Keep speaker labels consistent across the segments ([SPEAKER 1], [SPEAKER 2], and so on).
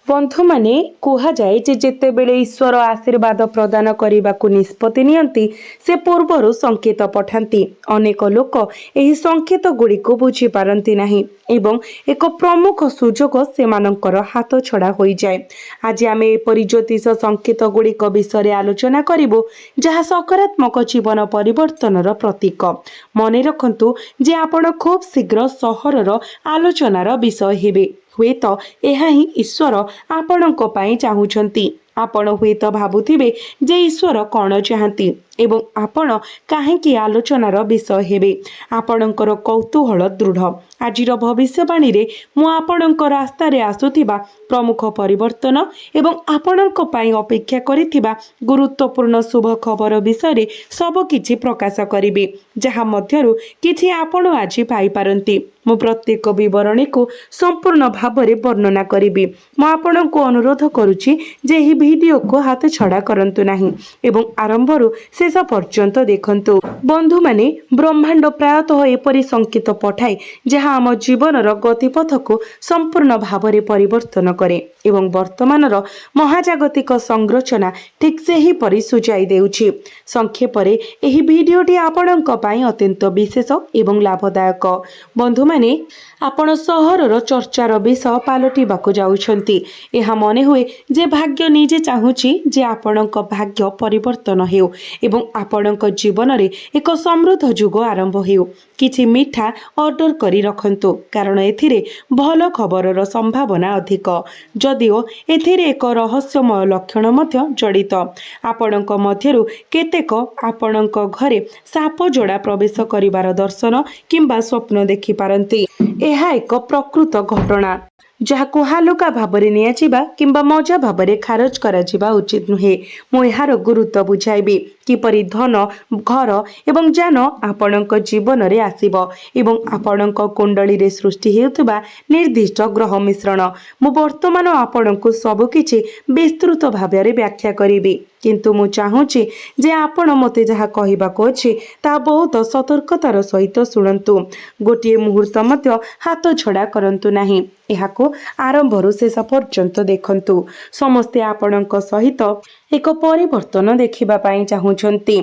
[SPEAKER 1] बंधु माने कुहा जाए जे जेतेबेले ईश्वर आशीर्वाद प्रदान करने को निष्पत्ति नियंती से पूर्वर संकेत पठांती। अनेक लोक एही संकेत गुड़ी को बुझी पारंती नहीं एवं एक प्रमुख सुजोग सेमानंकर हाथ छड़ा हो जाए। आज आमे एपरि ज्योतिष संकेत गुड़िक विषय आलोचना करिबो जहाँ सकारात्मक जीवन परिवर्तनर प्रतीक। मने रखंतु जे आपण खूब शीघ्र सहरर आलोचनार विषय हेबे। हुए तो यह ही ईश्वर आपणक पई चाहुछंती। आपण हुए तो भाबुथिबे जे ईश्वर कौन चाहती एवं आपण काहेकि आलोचनार विषय हेबे। आपणकर कौतूहल दृढ़। आजिर भविष्यवाणी रे मु आपणक रास्ता रे आसुथिबा प्रमुख परिवर्तन एवं आपणक पई अपेक्षा करिथिबा गुरुत्वपूर्ण शुभ खबर विषय सब किछि प्रकाश करिबे जहा मध्यरु किछि आपण आज पाई पारंती। मु प्रत्येक विवरणी को संपूर्ण भावरे वर्णना करिबी। मु आपणको अनुरोध करुछि जे एही वीडियो को हाथ छड़ा करंतु नाही एवं आरंभरु शेष पर्यंत देखंतु। बंधु माने ब्रह्मांड प्रायतः एपरि संकेत पठाए जहाँ आम जीवनर गतिपथ को संपूर्ण भावरे परिवर्तन करे एवं वर्तमानर महाजागतिक संरचना ठीक से ही परि सुझाई देउछि। संक्षेपरे एही भिडियोटी आपणक पई अत्यंत विशेष एवं लाभदायक। बंधु माने आपण सहरर चर्चार विषय पालटिबाकु जाउछंती। एहा मने हुए जे भाग्य निजे चाहुछि जे आपणक भाग्य परिवर्तन हेउ एवं आपणक जीवन रे एक समृद्ध जुग आरंभ हेउ। किछि मिठा ऑर्डर करी रखंतु कारण एथिरे भल खबरर संभावना अधिक जदिओ एथिरे एक रहस्यमय लक्षण मध्य जड़ित। आपणक मध्यरु केतेक आपणक घरे साप जोड़ा प्रवेश करिवार दर्शन किंबा स्वप्न देखि पारंती। एहा एक प्रकृत घटना जहाको हालुका भाबरे नियाजिबा किंबा मजा भाबरे खारज कराजिबा उचित नुहे। मु एहार गुरुत्व बुझाइबी किपरि धन घर एवं जान आपणक जीवन रे आसीबो एवं आपणक कुंडली रे सृष्टि हेउतबा निर्दिष्ट ग्रह मिश्रण। मु वर्तमान आपणक सब किछि विस्तृत भाबरे व्याख्या करिबी किंतु मु चाहूछि जे आपण मते जहा कहिबाको अछि ता बहुत सतर्कतार सहित सुनंतु। गोटिए मुहूर्त मध्य हाथ छड़ा करंतु नाही। एहाको आरंभरु शेष पर्यंत देखंतु। समस्ते आपणक सहित एक परिवर्तन देखिबा पई चाहुछंती।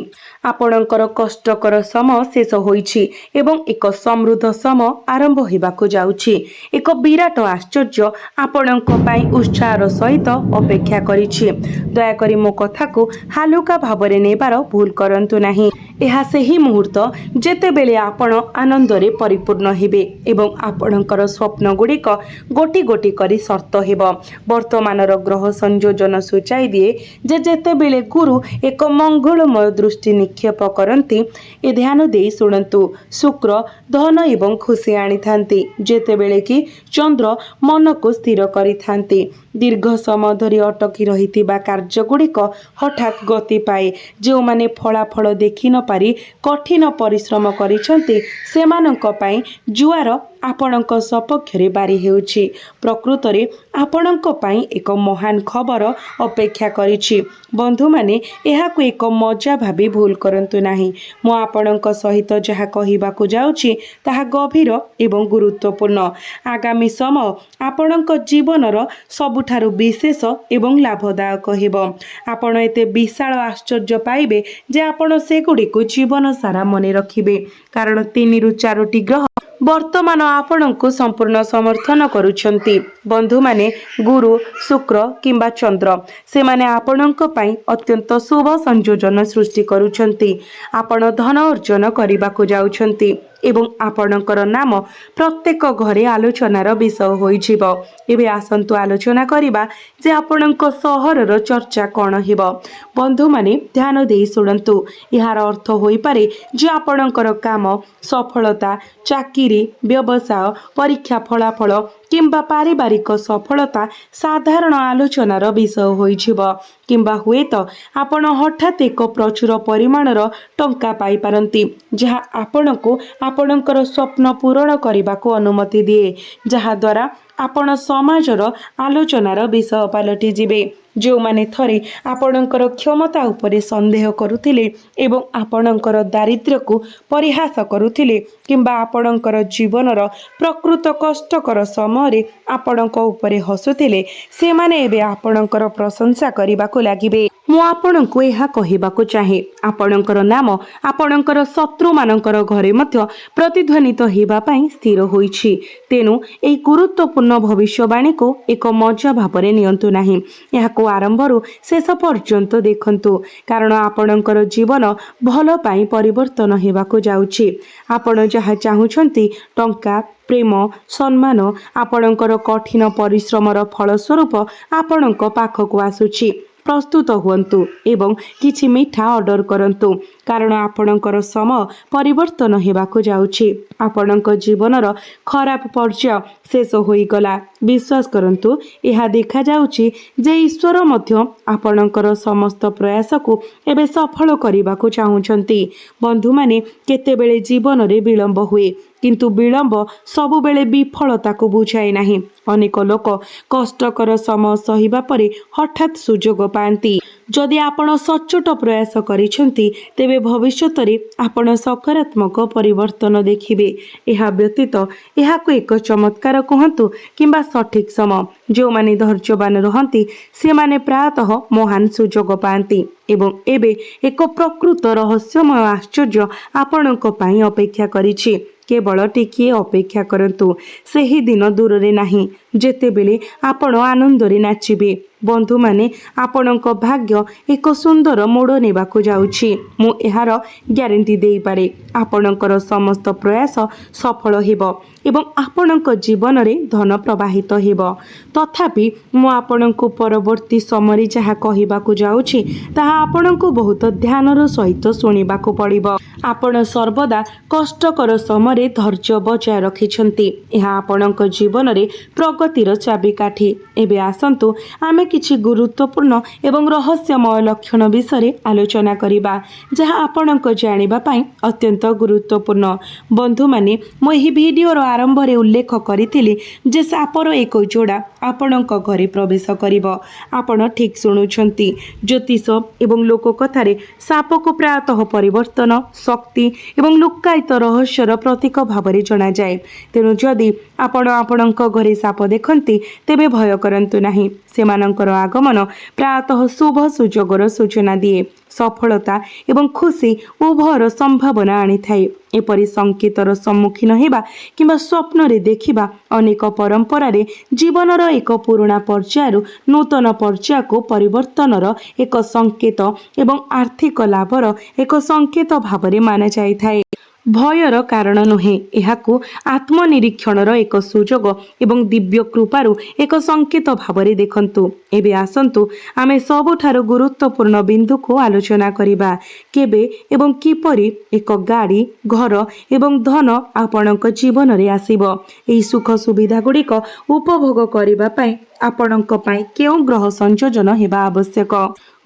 [SPEAKER 1] आपणकर कष्टकर समय शेष होईछि एवं एक समृद्ध समय आरंभ हेबाको जाउछि। एक विराट आश्चर्य आपणक पई उत्साहर सहित अपेक्षा करिछि। दया करी मो कथा को हालुका भाबरे नेबार भूल करंतु नाही। एहा सेही मुहूर्त जेतेबेले आपण आनंद रे परिपूर्ण हेबे एवं आपणकर स्वप्न गुड़िक गोटी गोटी करी शर्त हेब। वर्तमानर ग्रह संयोजन सूचाई दिए जे जेतेबेले गुरु एक मंगलमय दृष्टि निक्षेप करंती ए ध्यान दे सुनंतु। शुक्र धन एवं खुशी आनी थांती जेतेबेले कि चंद्र मन को स्थिर करी थांती। दीर्घ समय धरी अटकी रहिथिबा कार्य गुड़िक हठात गति पाए। जो माने फलाफल देखि न पारी कठिन परिश्रम करिसंती सेमानंक पई जुआर आपणक सपक्षरे बारी हेउछि। प्रकृत रे आपणक पई एक महान खबर अपेक्षा करिछि। बंधु माने एहाकु एक मजा भाबी भूल करंतु नाही। मु आपणक सहित जहा कहिबाकु जाउछि ताहा गभीर एवं गुरुत्वपूर्ण। आगामी समय आपणक जीवनर सबुठारु विशेष एवं लाभदायक हेबो। आपण एते विशाल आश्चर्य पाइबे जे आपण सेगुड़िकु जीवन सारा मने रखिबे कारण 3 रु 4टी ग्रह वर्तमान आपणको संपूर्ण समर्थन करुछंती। बंधु माने गुरु शुक्र किंबा चंद्र से माने आपणक पई अत्यंत शुभ संयोजन सृष्टि करुछंती। आपण धन अर्जन करिबाकु जाउछंती एवं आपणकर नाम प्रत्येक घरे आलोचनार विषय होइजिबो। एबे आसंतु आलोचना करिबा जे आपणक सहरर चर्चा कोन हेबो। बंधु माने ध्यान देई सुनंतु। इहार अर्थ होई पारे जे आपणकर काम सफलता चाकिरी व्यवसाय परीक्षा फलाफल किंबा पारिवारिक सफलता साधारण आलोचनार विषय होइजिबो किंबा हुए तो आपण हठात एक प्रचुर परिमाणर टंका पाई पारंती जहा आपणको आपणकर स्वप्न पूरण करने को अनुमति दिए जहा द्वारा आपण समाजर आलोचनार विषय पलटि जिबे। जो माने थरे आपणकर क्षमता उपरे संदेह करुथिले एवं आपणकर दारिद्र्य को परिहास करुथिले किंबा आपणकर जीवनर प्रकृत कष्टकर समय आपणक उपरे हसुथिले से माने एबे आपणकर प्रशंसा करिबाकु लागिबे। मु आपणको एहा कहिबाकु चाहे आपणकर नाम आपणकर शत्रु मानकर घरे मध्य प्रतिध्वनित हेबा पई स्थिर होईछि। तेनु एही गुरुत्वपूर्ण भविष्यवाणी को एक मजा भावरे नियंतु नाही। एहाको आरंभरू शेष पर्यंत देखंतु कारण आपणकर जीवन भल पाई परिवर्तन हेबाकु जाउछि। आपण जहा चाहुछंती टंका प्रेम सम्मान आपणकर कठिन परिश्रमर फलस्वरूप आपणक पाखकु आसुछि। प्रस्तुत हुअन्तु एवं किछि मिठा ऑर्डर करंतु कारण आपणकर समय परिवर्तन हेबाकु जाउछि। आपणक जीवनर खराब पर्याय शेष होई गला। विश्वास करंतु यह देखा जाउछि जे ईश्वर मध्य आपणकर समस्त प्रयास को एबे सफल करिबाकु चाहुछंती। बंधु माने केतेबेले जीवन रे विलंब हुए किंतु विलंब सबु बेले विफलता को बुझाए नाही। अनेक लोक कष्टकर समय सहिबा परे हठात सुजोग पाती। जदि आपण सचोट प्रयास करिसेंती तेबे भविष्यत रे आपण सकारात्मक परिवर्तन देखिबे। एहा व्यतीत एहाको एक चमत्कार कहंतु किंबा सठिक समय जो माने धैर्यवान रहंती से माने प्रायतः महान सुजोग पाती एवं एबे एक प्रकृत रहस्यमय आश्चर्य आपणक पई अपेक्षा करिछि। केवल टिकिए अपेक्षा करंतु सेही दिन दूर रे नाही जेतेबेले आपण आनंद रे नाचिबे। बंधु माने आपणक भाग्य एक सुंदर मोड़ नेबाकु जाउछि। मु एहार ग्यारंटी देई पारे आपणकर समस्त प्रयास सफल हेबो एवं आपणक जीवन रे धन प्रवाहित हेबो। तथापि मु आपणको परवर्ती समय जहा कहिबाकु जाउछि ताहा आपणको बहुत ध्यानर सहित सुनिबाकु पड़िबो। आपण सर्वदा कष्टकर समय धैर्य बजाय रखिछंती। एहा आपणक जीवन रे प्रगतिर चाबिकाठी। एबे आसंतु आमे किछि गुरुत्वपूर्ण एवं रहस्यमय लक्षण विषय आलोचना करिबा जहा आपणक जानिबा पई अत्यंत गुरुत्वपूर्ण। बंधु माने मो एही भिडियोर आरंभ रे उल्लेख करिथिली जे सापर एक जोड़ा आपणक घरे प्रवेश करिबो। आपण ठीक सुनुछंती। ज्योतिष एवं लोक कथारे साप को प्रायतः परिवर्तन शक्ति एवं लुक्कायित रहस्यर प्रतीक भावरे जणा जाए। तेणु जदि आपण आपणक घरे साप देखंती तेबे भय करंतु नाही। सेमानकर आगमन प्रायतः शुभ सुजोगर सूचना दिए। सफलता एवं खुशी उभयर संभावना आनी थाए। एपरि संकेतर सम्मुखीन हेबा किंबा स्वप्न रे देखिबा अनेक परंपरा रे जीवनर एक पुराना पर्यायरु नूतन पर्याय को परिवर्तनर एक संकेत एवं आर्थिक लाभर एक संकेत भावरे माना जाय थाए। भयर कारण नुहे एहाकु आत्मनिरीक्षणर एक सुजोग एवं दिव्य कृपारु एक संकेत भावरे देखंतु। एबे आसंतु आमे सबुठारु गुरुत्वपूर्ण बिंदु को आलोचना करिबा। केबे एवं किपरि एक गाड़ी घर एवं धन आपणक जीवन रे आसीबो। एही सुख सुविधा गुड़िक उपभोग करिबा पई आपणक पई केउ ग्रह संयोजन हेबा आवश्यक।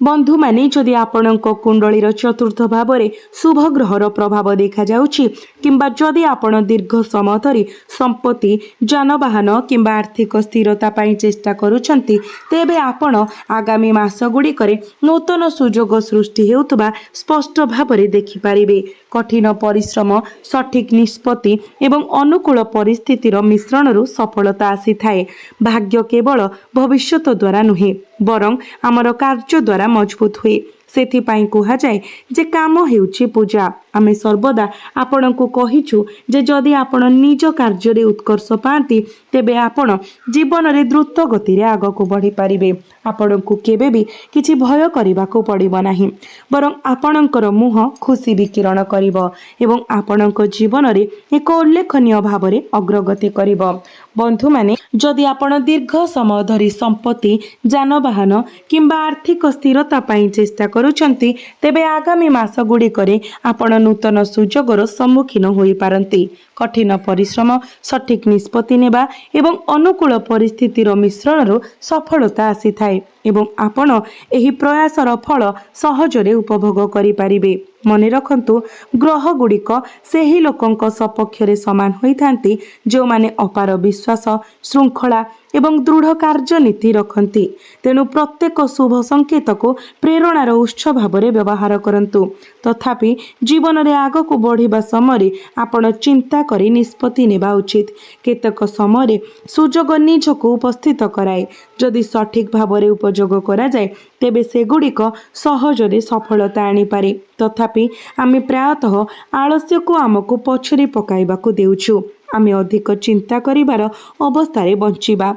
[SPEAKER 1] बंधु माने जदि आपणक कुंडलीर चतुर्थ भावरे शुभ ग्रहर प्रभाव देखा जाउछि किंबा जदि आपण दीर्घ समय धरि संपत्ति जानवाहन किंबा आर्थिक स्थिरता पई चेष्टा करूछंती तेबे आपण आगामी मास गुड़िकरे नूतन सुजोग सृष्टि हेउतबा स्पष्ट भावरे देखि पारिबे। कठिन परिश्रम सठिक निष्पत्ति एवं अनुकूल परिस्थितिर मिश्रणरु सफलता आसी थाए। भाग्य केवल भविष्यत द्वारा नुहे बरं आमर कार्य द्वारा मजबूत हुए। सेथिपाई कुहा जाए जे काम हेउछि पूजा। आमे सर्वदा आपणको कहिछु जे जदि आपण निज कार्य रे उत्कर्ष पाती तेबे आपण जीवन रे द्रुत गति रे आगको बढ़ी पारिबे। आपणको केबे भी किछि भय करिबाको पड़िबो नाही बरं आपणकर मुह खुशी विकिरण करिबो एवं आपणको जीवन रे एक उल्लेखनीय भावरे अग्रगति करिबो। बंधु माने जदि आपण दीर्घ समय धरि संपत्ति जानवाहन किंबा आर्थिक स्थिरता पई चेष्टा करूछंती तेबे आगामी मास गुड़िकरे आपण नूतन सुजोगर सम्मुखीन होई पारंती। कठिन परिश्रम सठिक निष्पत्ति नेबा एवं अनुकूल परिस्थितिर मिश्रणरु सफलता आसी थाए। ଏବଂ ଆପଣ ଏହି ପ୍ରୟାସର ଫଳ ସହଜରେ ଉପଭୋଗ କରିପାରିବେ। ମନେ ରଖନ୍ତୁ, ଗ୍ରହଗୁଡ଼ିକ ସେହି ଲୋକଙ୍କ ସପକ୍ଷରେ ସମାନ ହୋଇଥାନ୍ତି ଯେଉଁମାନେ ଅପାର ବିଶ୍ୱାସ, ଶୃଙ୍ଖଳା ଏବଂ ଦୃଢ଼ କାର୍ଯ୍ୟନୀତି ରଖନ୍ତି। ତେଣୁ ପ୍ରତ୍ୟେକ ଶୁଭ ସଂକେତକୁ ପ୍ରେରଣାର ଉତ୍ସ ଭାବରେ ବ୍ୟବହାର କରନ୍ତୁ। ତଥାପି ଜୀବନରେ ଆଗକୁ ବଢ଼ିବା ସମୟରେ ଆପଣ ଚିନ୍ତା କରି ନିଷ୍ପତ୍ତି ନେବା ଉଚିତ। କେତେକ ସମୟରେ ସୁଯୋଗ ନିଜକୁ ଉପସ୍ଥିତ କରାଏ। ଯଦି ସଠିକ୍ ଭାବରେ ଉପଯୋଗ କରାଯାଏ ତେବେ ସେଗୁଡ଼ିକ ସହଜରେ ସଫଳତା ଆଣିପାରେ। ତଥାପି ଆମେ ପ୍ରାୟତଃ ଆଳସ୍ୟକୁ ଆମକୁ ପଛରେ ପକାଇବାକୁ ଦେଉଛୁ। ଆମେ ଅଧିକ ଚିନ୍ତା କରିବାର ଅବସ୍ଥାରେ ବଞ୍ଚିବା,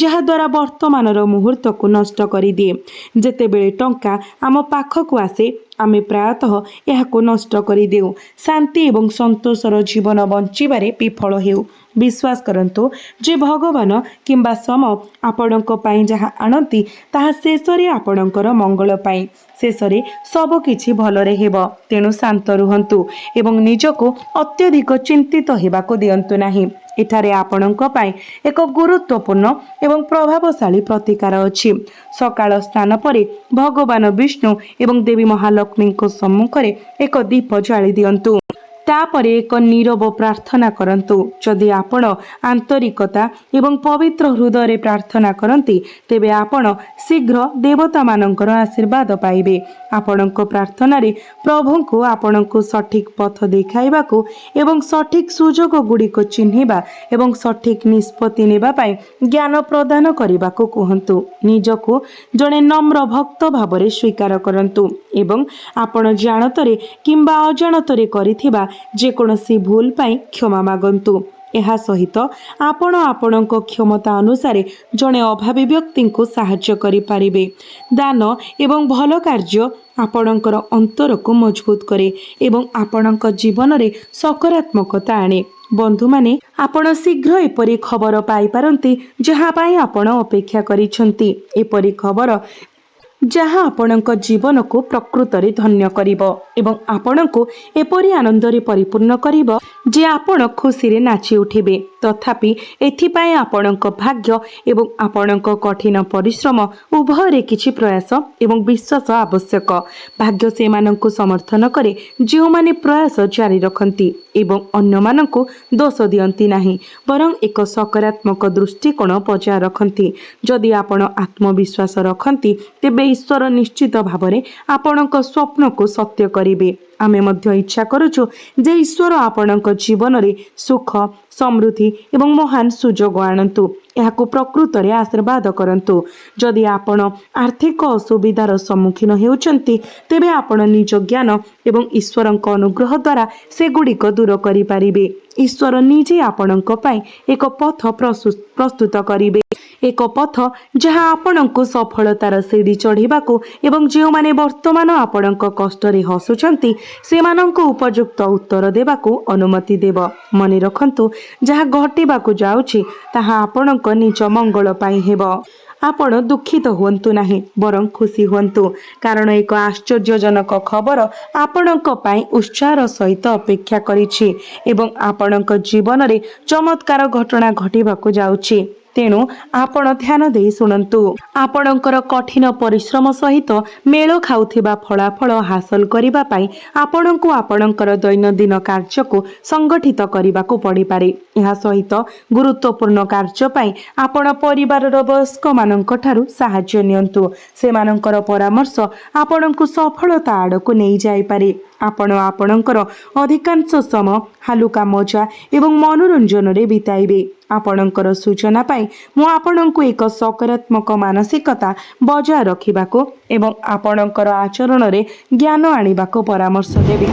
[SPEAKER 1] ଯାହାଦ୍ୱାରା ବର୍ତ୍ତମାନର ମୁହୂର୍ତ୍ତକୁ ନଷ୍ଟ କରିଦିଏ। ଯେତେବେଳେ ଟଙ୍କା ଆମ ପାଖକୁ ଆସେ ଆମେ ପ୍ରାୟତଃ ଏହାକୁ ନଷ୍ଟ କରିଦେଉ, ଶାନ୍ତି ଏବଂ ସନ୍ତୋଷର ଜୀବନ ବଞ୍ଚିବାରେ ବିଫଳ ହେଉ। ବିଶ୍ୱାସ କରନ୍ତୁ ଯେ ଭଗବାନ କିମ୍ବା ସମ ଆପଣଙ୍କ ପାଇଁ ଯାହା ଆଣନ୍ତି ତାହା ଶେଷରେ ଆପଣଙ୍କର ମଙ୍ଗଳ ପାଇଁ। ଶେଷରେ ସବୁକିଛି ଭଲରେ ହେବ। ତେଣୁ ଶାନ୍ତ ରୁହନ୍ତୁ ଏବଂ ନିଜକୁ ଅତ୍ୟଧିକ ଚିନ୍ତିତ ହେବାକୁ ଦିଅନ୍ତୁ ନାହିଁ। ଏଠାରେ ଆପଣଙ୍କ ପାଇଁ ଏକ ଗୁରୁତ୍ୱପୂର୍ଣ୍ଣ ଏବଂ ପ୍ରଭାବଶାଳୀ ପ୍ରତିକାର ଅଛି। ସକାଳ ସ୍ନାନ ପରେ ଭଗବାନ ବିଷ୍ଣୁ ଏବଂ ଦେବୀ ମହାଲକ୍ଷ୍ମୀଙ୍କ ସମ୍ମୁଖରେ ଏକ ଦୀପ ଜାଳି ଦିଅନ୍ତୁ। ତାପରେ ଏକ ନୀରବ ପ୍ରାର୍ଥନା କରନ୍ତୁ। ଯଦି ଆପଣ ଆନ୍ତରିକତା ଏବଂ ପବିତ୍ର ହୃଦୟରେ ପ୍ରାର୍ଥନା କରନ୍ତି ତେବେ ଆପଣ ଶୀଘ୍ର ଦେବତାମାନଙ୍କର ଆଶୀର୍ବାଦ ପାଇବେ। ଆପଣଙ୍କ ପ୍ରାର୍ଥନାରେ ପ୍ରଭୁଙ୍କୁ ଆପଣଙ୍କୁ ସଠିକ୍ ପଥ ଦେଖାଇବାକୁ ଏବଂ ସଠିକ୍ ସୁଯୋଗ ଗୁଡ଼ିକ ଚିହ୍ନିବା ଏବଂ ସଠିକ୍ ନିଷ୍ପତ୍ତି ନେବା ପାଇଁ ଜ୍ଞାନ ପ୍ରଦାନ କରିବାକୁ କୁହନ୍ତୁ। ନିଜକୁ ଜଣେ ନମ୍ର ଭକ୍ତ ଭାବରେ ସ୍ୱୀକାର କରନ୍ତୁ ଏବଂ ଆପଣ ଜାଣତରେ କିମ୍ବା ଅଜାଣତରେ କରିଥିବା ଯେକୌଣସି ଭୁଲ ପାଇଁ କ୍ଷମା ମାଗନ୍ତୁ। ଏହା ସହିତ ଆପଣ ଆପଣଙ୍କ କ୍ଷମତା ଅନୁସାରେ ଜଣେ ଅଭାବୀ ବ୍ୟକ୍ତିଙ୍କୁ ସାହାଯ୍ୟ କରିପାରିବେ। ଦାନ ଏବଂ ଭଲ କାର୍ଯ୍ୟ ଆପଣଙ୍କର ଅନ୍ତରକୁ ମଜବୁତ କରେ ଏବଂ ଆପଣଙ୍କ ଜୀବନରେ ସକାରାତ୍ମକତା ଆଣେ। ବନ୍ଧୁମାନେ, ଆପଣ ଶୀଘ୍ର ଏପରି ଖବର ପାଇପାରନ୍ତି ଯାହା ପାଇଁ ଆପଣ ଅପେକ୍ଷା କରିଛନ୍ତି। ଏପରି ଖବର ଯାହା ଆପଣଙ୍କ ଜୀବନକୁ ପ୍ରକୃତରେ ଧନ୍ୟ କରିବ ଏବଂ ଆପଣଙ୍କୁ ଏପରି ଆନନ୍ଦରେ ପରିପୂର୍ଣ୍ଣ କରିବ ଯେ ଆପଣ ଖୁସିରେ ନାଚି ଉଠିବେ। ତଥାପି ଏଥିପାଇଁ ଆପଣଙ୍କ ଭାଗ୍ୟ ଏବଂ ଆପଣଙ୍କ କଠିନ ପରିଶ୍ରମ ଉଭୟରେ କିଛି ପ୍ରୟାସ ଏବଂ ବିଶ୍ୱାସ ଆବଶ୍ୟକ। ଭାଗ୍ୟ ସେମାନଙ୍କୁ ସମର୍ଥନ କରେ ଯେଉଁମାନେ ପ୍ରୟାସ ଜାରି ରଖନ୍ତି ଏବଂ ଅନ୍ୟମାନଙ୍କୁ ଦୋଷ ଦିଅନ୍ତି ନାହିଁ, ବରଂ ଏକ ସକାରାତ୍ମକ ଦୃଷ୍ଟିକୋଣ ବଜାୟ ରଖନ୍ତି। ଯଦି ଆପଣ ଆତ୍ମବିଶ୍ୱାସ ରଖନ୍ତି ତେବେ ଈଶ୍ୱର ନିଶ୍ଚିତ ଭାବରେ ଆପଣଙ୍କ ସ୍ୱପ୍ନକୁ ସତ୍ୟ କରିବେ। ଆମେ ମଧ୍ୟ ଇଚ୍ଛା କରୁଛୁ ଯେ ଈଶ୍ୱର ଆପଣଙ୍କ ଜୀବନରେ ସୁଖ, ସମୃଦ୍ଧି ଏବଂ ମହାନ ସୁଯୋଗ ଆଣନ୍ତୁ। ଏହାକୁ ପ୍ରକୃତରେ ଆଶୀର୍ବାଦ କରନ୍ତୁ। ଯଦି ଆପଣ ଆର୍ଥିକ ଅସୁବିଧାର ସମ୍ମୁଖୀନ ହେଉଛନ୍ତି ତେବେ ଆପଣ ନିଜ ଜ୍ଞାନ ଏବଂ ଈଶ୍ୱରଙ୍କ ଅନୁଗ୍ରହ ଦ୍ୱାରା ସେଗୁଡ଼ିକ ଦୂର କରିପାରିବେ। ଈଶ୍ୱର ନିଜେ ଆପଣଙ୍କ ପାଇଁ ଏକ ପଥ ପ୍ରସ୍ତୁତ କରିବେ। ଏକ ପଥ ଯାହା ଆପଣଙ୍କୁ ସଫଳତାର ସିଡ଼ି ଚଢ଼ିବାକୁ ଏବଂ ଯେଉଁମାନେ ବର୍ତ୍ତମାନ ଆପଣଙ୍କ କଷ୍ଟରେ ହସୁଛନ୍ତି ସେମାନଙ୍କୁ ଉପଯୁକ୍ତ ଉତ୍ତର ଦେବାକୁ ଅନୁମତି ଦେବ। ମନେ ରଖନ୍ତୁ, ଯାହା ଘଟିବାକୁ ଯାଉଛି ତାହା ଆପଣଙ୍କ ନିଜ ମଙ୍ଗଳ ପାଇଁ ହେବ। ଆପଣ ଦୁଃଖିତ ହୁଅନ୍ତୁ ନାହିଁ, ବରଂ ଖୁସି ହୁଅନ୍ତୁ, କାରଣ ଏକ ଆଶ୍ଚର୍ଯ୍ୟଜନକ ଖବର ଆପଣଙ୍କ ପାଇଁ ଉତ୍ସାହର ସହିତ ଅପେକ୍ଷା କରିଛି ଏବଂ ଆପଣଙ୍କ ଜୀବନରେ ଚମତ୍କାର ଘଟଣା ଘଟିବାକୁ ଯାଉଛି। ତେଣୁ ଆପଣ ଧ୍ୟାନ ଦେଇ ଶୁଣନ୍ତୁ। ଆପଣଙ୍କର କଠିନ ପରିଶ୍ରମ ସହିତ ମେଳ ଖାଉଥିବା ଫଳାଫଳ ହାସଲ କରିବା ପାଇଁ ଆପଣଙ୍କୁ ଆପଣଙ୍କର ଦୈନନ୍ଦିନ କାର୍ଯ୍ୟକୁ ସଂଗଠିତ କରିବାକୁ ପଡ଼ିପାରେ। ଏହା ସହିତ ଗୁରୁତ୍ୱପୂର୍ଣ୍ଣ କାର୍ଯ୍ୟ ପାଇଁ ଆପଣ ପରିବାରର ବୟସ୍କମାନଙ୍କ ଠାରୁ ସାହାଯ୍ୟ ନିଅନ୍ତୁ। ସେମାନଙ୍କର ପରାମର୍ଶ ଆପଣଙ୍କୁ ସଫଳତା ଆଡ଼କୁ ନେଇଯାଇପାରେ। ଆପଣ ଆପଣଙ୍କର ଅଧିକାଂଶ ସମୟ ହାଲୁକା ମଜା ଏବଂ ମନୋରଞ୍ଜନରେ ବିତାଇବେ। ଆପଣଙ୍କର ସୂଚନା ପାଇଁ ମୁଁ ଆପଣଙ୍କୁ ଏକ ସକାରାତ୍ମକ ମାନସିକତା ବଜାୟ ରଖିବାକୁ ଏବଂ ଆପଣଙ୍କର ଆଚରଣରେ ଜ୍ଞାନ ଆଣିବାକୁ ପରାମର୍ଶ ଦେବି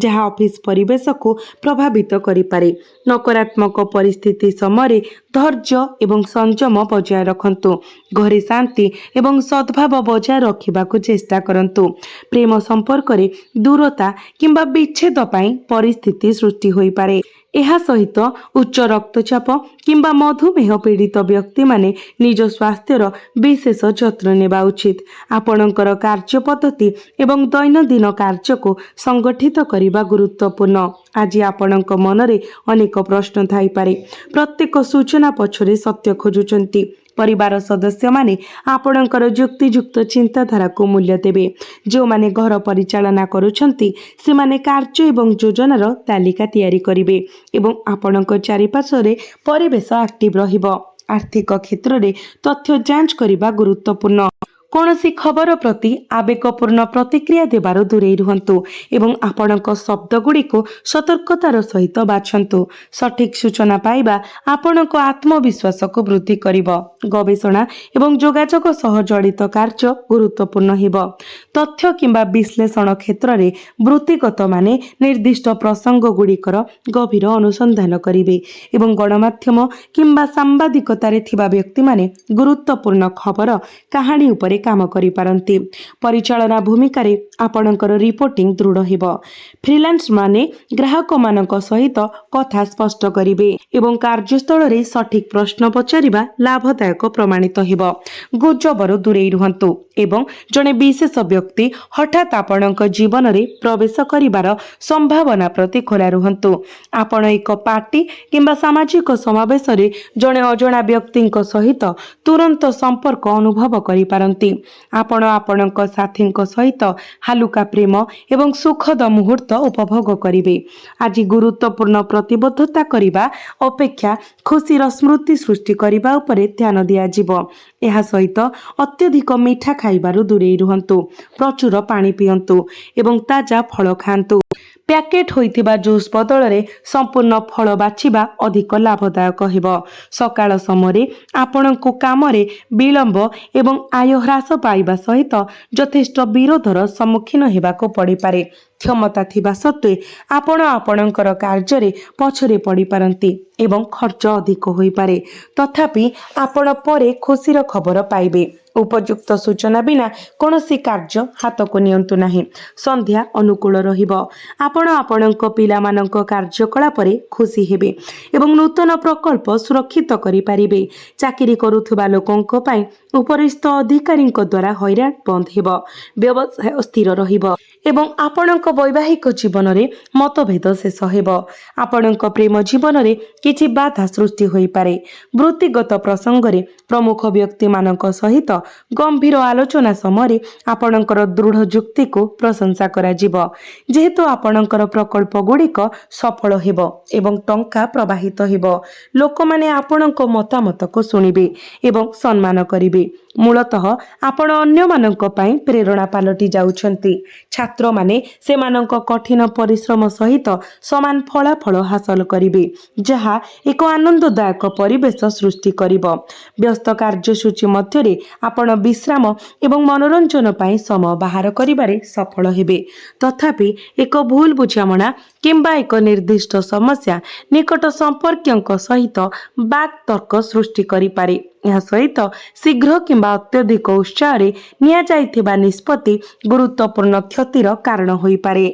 [SPEAKER 1] ଯାହା ଅଫିସ ପରିବେଶକୁ ପ୍ରଭାବିତ କରିପାରେ। ନକାରାତ୍ମକ ପରିସ୍ଥିତି ସମୟରେ ଧୈର୍ଯ୍ୟ ଏବଂ ସଂଯମ ବଜାୟ ରଖନ୍ତୁ। ଘରେ ଶାନ୍ତି ଏବଂ ସଦ୍ଭାବ ବଜାୟ ରଖିବାକୁ ଚେଷ୍ଟା କରନ୍ତୁ। ପ୍ରେମ ସମ୍ପର୍କରେ ଦୂରତା କିମ୍ବା ବିଚ୍ଛେଦ ପାଇଁ ପରିସ୍ଥିତି ସୃଷ୍ଟି ହୋଇପାରେ। ଏହା ସହିତ ଉଚ୍ଚ ରକ୍ତଚାପ କିମ୍ବା ମଧୁମେହ ପୀଡ଼ିତ ବ୍ୟକ୍ତିମାନେ ନିଜ ସ୍ୱାସ୍ଥ୍ୟର ବିଶେଷ ଯତ୍ନ ନେବା ଉଚିତ। ଆପଣଙ୍କର କାର୍ଯ୍ୟ ପଦ୍ଧତି ଏବଂ ଦୈନନ୍ଦିନ କାର୍ଯ୍ୟକୁ ସଂଗଠିତ କରିବା ଗୁରୁତ୍ୱପୂର୍ଣ୍ଣ। ଆଜି ଆପଣଙ୍କ ମନରେ ଅନେକ ପ୍ରଶ୍ନ ଥାଇପାରେ। ପ୍ରତ୍ୟେକ ସୂଚନା ପଛରେ ସତ୍ୟ ଖୋଜୁଛନ୍ତି, परिवार सदस्य माने आपणकर युक्तियुक्त चिंताधारा को मूल्य देवे। जो माने घर परिचालना करुछंती से माने कार्य एवं योजनार तालिका तैयारी करिवे एवं आपणक चारिपार्श्वरे परिवेश एक्टिव रहिबो। आर्थिक क्षेत्र में तथ्य जांच करने गुरुत्वपूर्ण। कौनसी खबर प्रति आवेगपूर्ण प्रतिक्रिया देबार दूरे रुहंतु एवं आपणक शब्द गुड़ी को सतर्कतार सहित बाछंतु। सठिक सूचना पाइबा आपणक आत्मविश्वास को वृद्धि करिबो। गवेषणा एवं जोगाजोग सह जड़ित कार्य गुरुत्वपूर्ण हेबो। तथ्य किंबा विश्लेषण क्षेत्र में वृत्तिगत माने निर्दिष्ट प्रसंग गुड़िकर गभीर अनुसंधान करिवे एवं गणमाध्यम किंबा सांबादिकतारे थिबा व्यक्ति माने गुरुत्वपूर्ण खबर कहानी उपरे काम करि पारंती। परिचालना भूमिका रे आपणकर रिपोर्टिंग दृढ़ हेबो। फ्रीलांस माने ग्राहक मानक सहित कथा स्पष्ट करिवे एवं कार्यस्थल रे सठिक प्रश्न पचारिबा लाभदायक प्रमाणित हेबो। गुजबर दूरे रुहंतु एवं जने विशेष व्यक्ति हठात आपणक जीवन रे प्रवेश करिबार संभावना प्रति खोला रुहंतु। आपण एक पार्टी किंबा सामाजिक समावेश रे जने अजणा व्यक्ति सहित तुरंत संपर्क अनुभव करि पारंती। आपण आपणक साथी सहित हालुका प्रेम एवं सुखद मुहूर्त उपभोग करिवे। आज गुरुत्वपूर्ण प्रतिबद्धता करिबा अपेक्षा खुशीर स्मृति सृष्टि करिबा उपरे ध्यान दिया जिवो। एहा सहित अत्यधिक मीठा खाइबारु दूरे रुहंतु। प्रचुर पानी पियंतु एवं ताजा फल खांतु। पैकेट होइथिबा जूस बदल रे संपूर्ण फल बाछिबा अधिक लाभदायक हेबो। सकाळ समय आपणको काम रे विलंब एवं आय ह्रास पाइबा सहित यथेष्ट विरोधर सम्मुखीन हेबाको पड़ी पारे। क्षमता थिबा सत्वे आपण आपणकर कार्य रे पछरे पड़ी पारंती एवं खर्च अधिक होई पारे। तथापि आपण परे खुशीर खबर पाइबे। उपयुक्त सूचना बिना कौनसी कार्य हाथ को नियंतु नाही। संध्या अनुकूल रहिबो। आपण आपणक पिलामानक कार्यकलाप रे खुशी हेबे एवं नूतन प्रकल्प सुरक्षित करि पारिबे। चाकरी करुथुबा लोकंक पई उपरिस्थ अधिकारींक द्वारा हैरान बंद हेबो। व्यवसाय स्थिर रहिबो एवं आपणक वैवाहिक जीवन रे मतभेद शेष हेबो। आपणक प्रेम जीवन रे किछि बाधा सृष्टि होई पारे। वृत्तिगत प्रसंग रे प्रमुख व्यक्ति मानक सहित गंभीर आलोचना समय आपणकर दृढ़ युक्ति को प्रशंसा करा जिवो। जेहेतु आपणकर प्रकल्प गुड़िक सफल हेबो एवं टंका प्रवाहित हेबो। लोक माने आपणक मतामत को सुनिबे एवं सम्मान करिबे। मूलतः आपण अन्य मानक पई प्रेरणा पालटी जाउछंती। छात्र माने सेमानक कठिन परिश्रम सहित समान फलाफल हासिल करिबे, जहा एक आनंददायक परिवेश सृष्टि करिबो। व्यस्त कार्यसूची मध्यरे आपण विश्राम एवं मनोरंजन पई समय बाहर करिबारे सफल हेबे। तथापि एक भूल बुझामणा किंबा एक निर्दिष्ट समस्या निकट संपर्कयंक सहित बाक तर्क सृष्टि करि पारे। यह सहित शीघ्र किंबा अत्यधिक उत्साह रे निया जाइथिबा निष्पत्ति गुरुत्वपूर्ण क्षतिर कारण होई पारे।